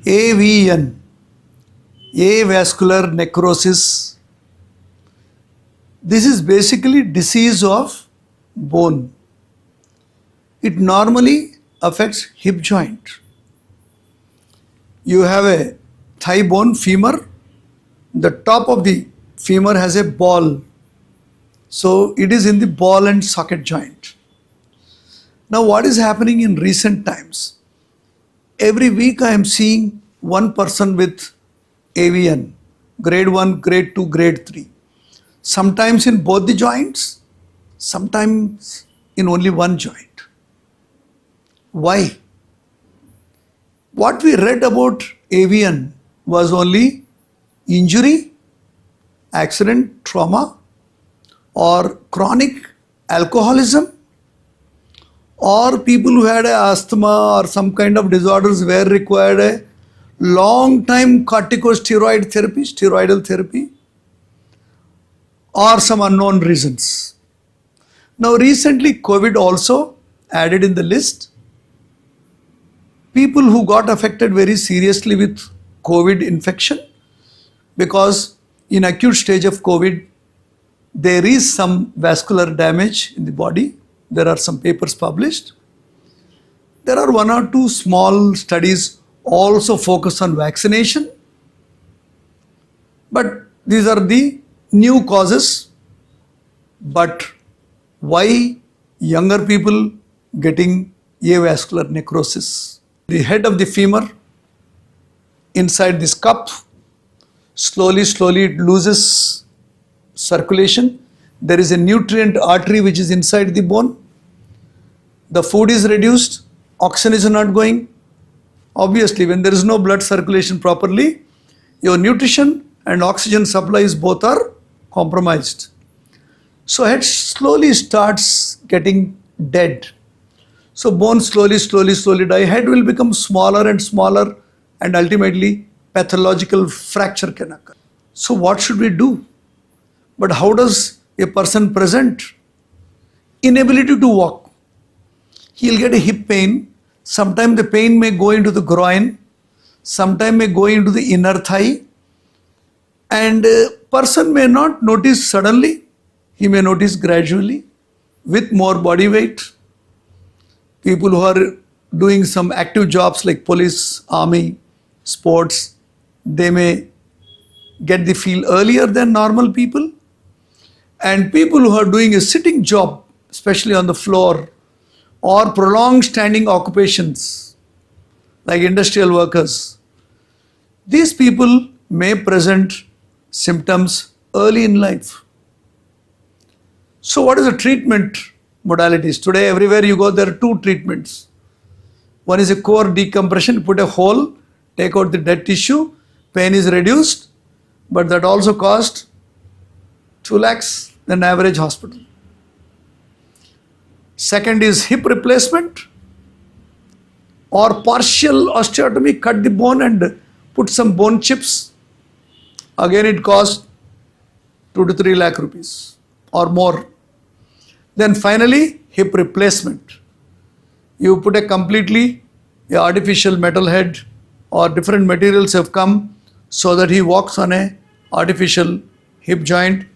AVN, avascular necrosis. This is basically disease of bone. It normally affects hip joint. You have a thigh bone, femur. The top of the femur has a ball. So it is in the ball and socket joint. Now what is happening in recent times? Every week I am seeing one person with AVN, grade 1, grade 2, grade 3. Sometimes in both the joints, sometimes in only one joint. Why? What we read about AVN was only injury, accident, trauma, or chronic alcoholism, or people who had asthma or some kind of disorders where required a long time corticosteroid therapy, steroidal therapy, or some unknown reasons. Now recently COVID also added in the list. People who got affected very seriously with COVID infection, because in acute stage of COVID, there is some vascular damage in the body. There are some papers published. There are one or two small studies also focus on vaccination. But these are the new causes. But why younger people getting avascular necrosis? The head of the femur inside this cup, slowly it loses circulation. There is a nutrient artery which is inside the bone. The food is reduced, oxygen is not going. Obviously, when there is no blood circulation properly, your nutrition and oxygen supplies both are compromised. So head slowly starts getting dead. So bone slowly die. Head will become smaller and smaller, and ultimately pathological fracture can occur. So what should we do? But how does a person present? Inability to walk. He'll get a hip pain. Sometimes the pain may go into the groin. Sometimes may go into the inner thigh. And a person may not notice suddenly. He may notice gradually with more body weight. People who are doing some active jobs like police, army, sports, they may get the feel earlier than normal people. And people who are doing a sitting job, especially on the floor, or prolonged standing occupations like industrial workers, these people may present symptoms early in life. So what is the treatment modalities? Today everywhere you go, there are two treatments. One is a core decompression, put a hole, take out the dead tissue, pain is reduced, but that also cost 2 lakhs than average hospital. Second is hip replacement or partial osteotomy, cut the bone and put some bone chips. Again it costs 2 to 3 lakh rupees or more. Then finally hip replacement. You put a completely artificial metal head or different materials have come so that he walks on a artificial hip joint.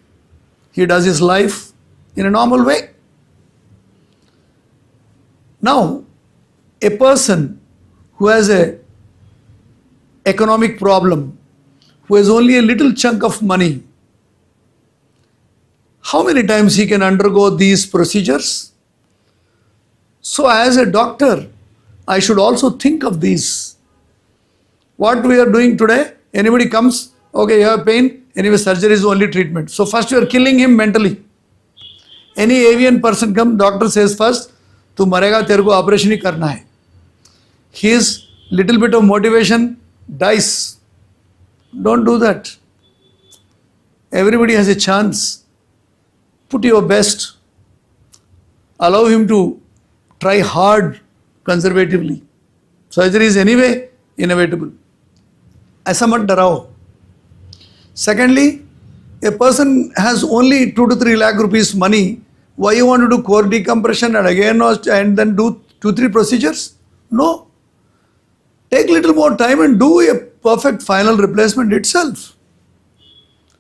He does his life in a normal way. Now, a person who has a economic problem, who has only a little chunk of money, how many times he can undergo these procedures? So as a doctor, I should also think of these. What we are doing today, anybody comes, okay, you have pain, anyway surgery is the only treatment. So first you are killing him mentally. Any AVN person comes, doctor says first, tu marega, tere ko operation hi karna hai. His little bit of motivation dies. Don't do that. Everybody has a chance. Put your best. Allow him to try hard conservatively. Surgery is anyway inevitable. Aisa mat darao. Secondly, a person has only 2 to 3 lakh rupees money. Why you want to do core decompression and again and then do 2-3 procedures? No. take little more time and do a perfect final replacement itself.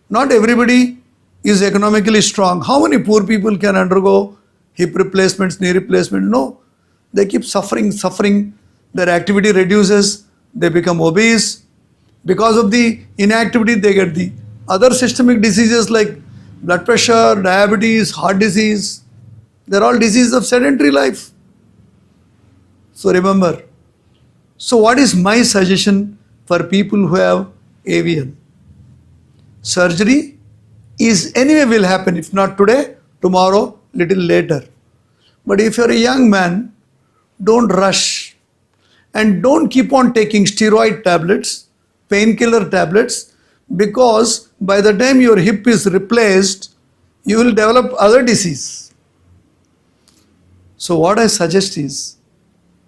Not everybody is economically strong. How many poor people can undergo hip replacements, knee replacement? No. They keep suffering. Their activity reduces. They become obese. Because of the inactivity, they get the other systemic diseases like blood pressure, diabetes, heart disease. They're all diseases of sedentary life. So remember. So what is my suggestion for people who have AVN? Surgery is anyway will happen, if not today, tomorrow, little later. But if you're a young man, don't rush and don't keep on taking steroid tablets, painkiller tablets, because by the time your hip is replaced, you will develop other disease. So what I suggest is,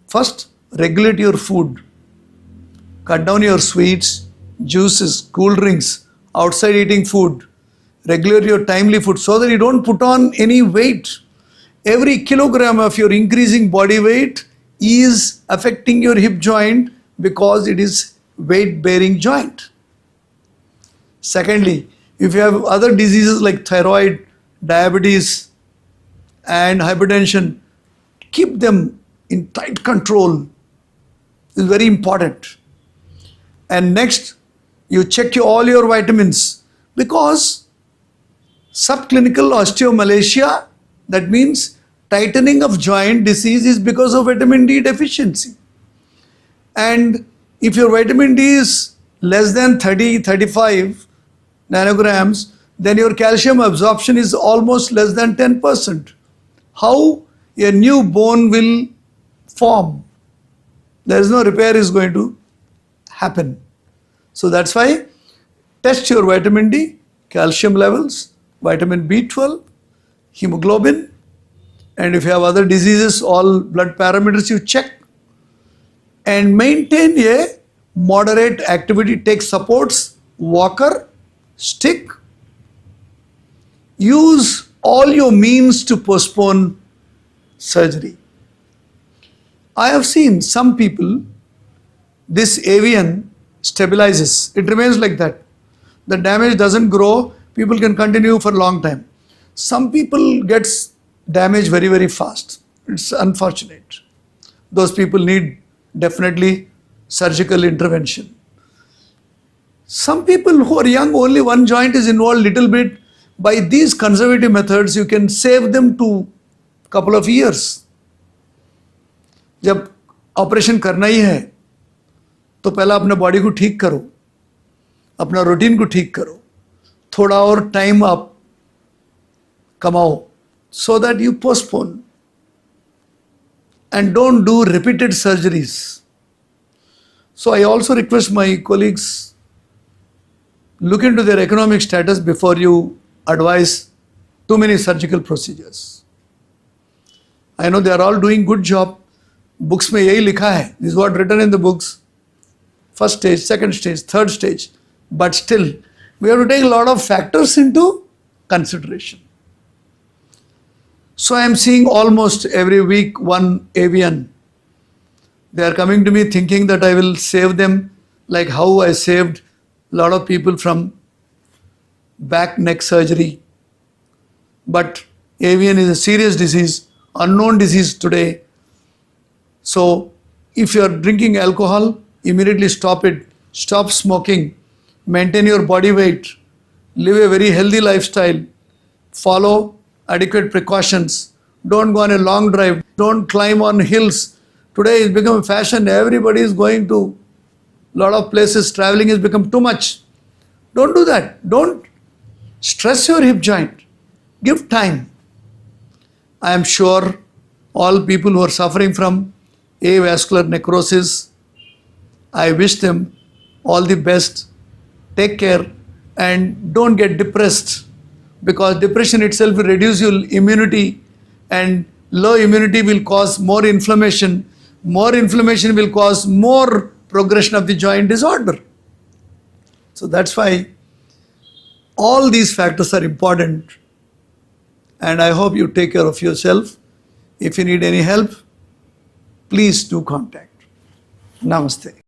first, regulate your food. Cut down your sweets, juices, cool drinks, outside eating food. Regulate your timely food so that you don't put on any weight. Every kilogram of your increasing body weight is affecting your hip joint because it is weight bearing joint. Secondly, if you have other diseases like thyroid, diabetes and hypertension, keep them in tight control. Is very important. And next, you check all your vitamins, because subclinical osteomalacia, that means tightening of joint disease, is because of vitamin D deficiency. And if your vitamin D is less than 30-35 nanograms, then your calcium absorption is almost less than 10%. How a new bone will form? There is no repair is going to happen. So that's why test your vitamin D, calcium levels, vitamin B12, hemoglobin, and if you have other diseases, all blood parameters you check, and maintain a moderate activity. Take supports, walker, stick. Use all your means to postpone surgery. I have seen some people, this AVN stabilizes. It remains like that. The damage doesn't grow. People can continue for a long time. Some people gets damage very, very fast. It's unfortunate. Those people need definitely surgical intervention. Some people who are young, only one joint is involved little bit. By these conservative methods, you can save them to couple of years. जब operation करना ही है तो पहला अपने body को ठीक करो, अपना रूटीन को ठीक करो, थोड़ा और टाइम आप कमाओ, so that you postpone and don't do repeated surgeries. So I also request my colleagues, look into their economic status before you advise too many surgical procedures. I know they are all doing good job. Books में यही लिखा है. This is what written in the books. First stage, second stage, third stage. But still, we have to take a lot of factors into consideration. So I am seeing almost every week one AVN. They are coming to me thinking that I will save them, like how I saved a lot of people from back neck surgery. But AVN is a serious disease, unknown disease today. So if you are drinking alcohol, immediately stop it. Stop smoking. Maintain your body weight. Live a very healthy lifestyle. Follow adequate precautions. Don't go on a long drive. Don't climb on hills. Today it's become a fashion. Everybody is going to a lot of places. Traveling has become too much. Don't do that. Don't stress your hip joint. Give time. I am sure all people who are suffering from avascular necrosis, I wish them all the best. Take care and don't get depressed, because depression itself will reduce your immunity, and low immunity will cause more inflammation. More inflammation will cause more progression of the joint disorder. So that's why all these factors are important, and I hope you take care of yourself. If you need any help, please do contact. Namaste.